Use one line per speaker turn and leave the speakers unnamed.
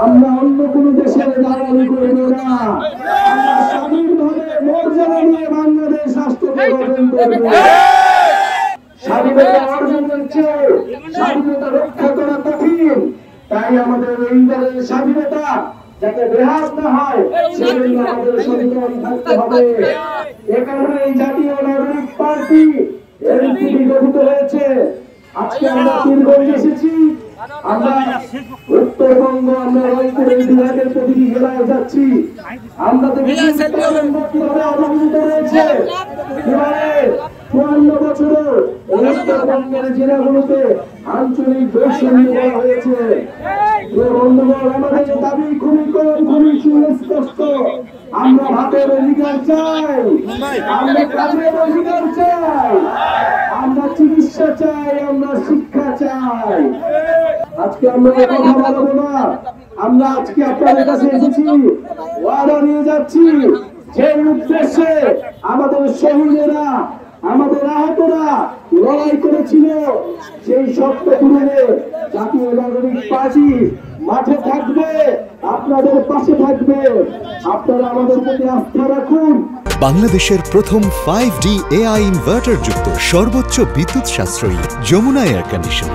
আমরা অন্য কোন দেশের দালালি করব না। আমরা স্বাধীনভাবে মর্যাদা নিয়ে বাংলাদেশ রাষ্ট্রকে গঠন করব। স্বাধীনতা অর্জনের চেয়ে স্বাধীনতা রক্ষা করা কঠিন। তাই আমাদের এইবারের স্বাধীনতা যাতে বেহাত না হয় সেজন্য আমাদের সচেতন থাকতে হবে। এ কারণে এই জাতীয় নাগরিক পার্টি এনসিপি গঠিত হয়েছে। আজকে আমরা পীরগঞ্জে এসেছি, আমরা উত্তরবঙ্গ, আমরা রংপুরের বিভাগের প্রতিটি জেলায় যাচ্ছি। আমরা দেখেছি কিভাবে অবহেলিত রয়েছে, কিভাবে ৫৪ বছরেও উত্তরবঙ্গের জেলাগুলোতে আঞ্চলিক বৈষম্য করা হয়েছে। বন্ধুগণ, আমাদের দাবি খুবই কম, খুবই সুস্পষ্ট। আমরা ভাতের অধিকার চাই, আমরা কাজের অধিকার চাই, আমরা চিকিৎসা চাই, আমরা শিক্ষা চাই। আজকে আমরা কথা বলবো না। আমরা আজকে আপনাদের কাছে এসেছি, ওয়াদা নিয়ে যাচ্ছি যে উদ্দেশ্যে আমাদের শহীদেরা, আমাদের আহতরা লড়াই করেছিল, সেই শর্ত পূরণে জাতীয় নাগরিক পার্টি মাঠে থাকবে, আপনাদের পাশে থাকবে। আপনারা আমাদের প্রতি আস্থা রাখুন।
বাংলাদেশের প্রথম 5D AI ইনভার্টার যুক্ত সর্বোচ্চ বিদ্যুৎ সাশ্রয়ী যমুনা এয়ার কন্ডিশন।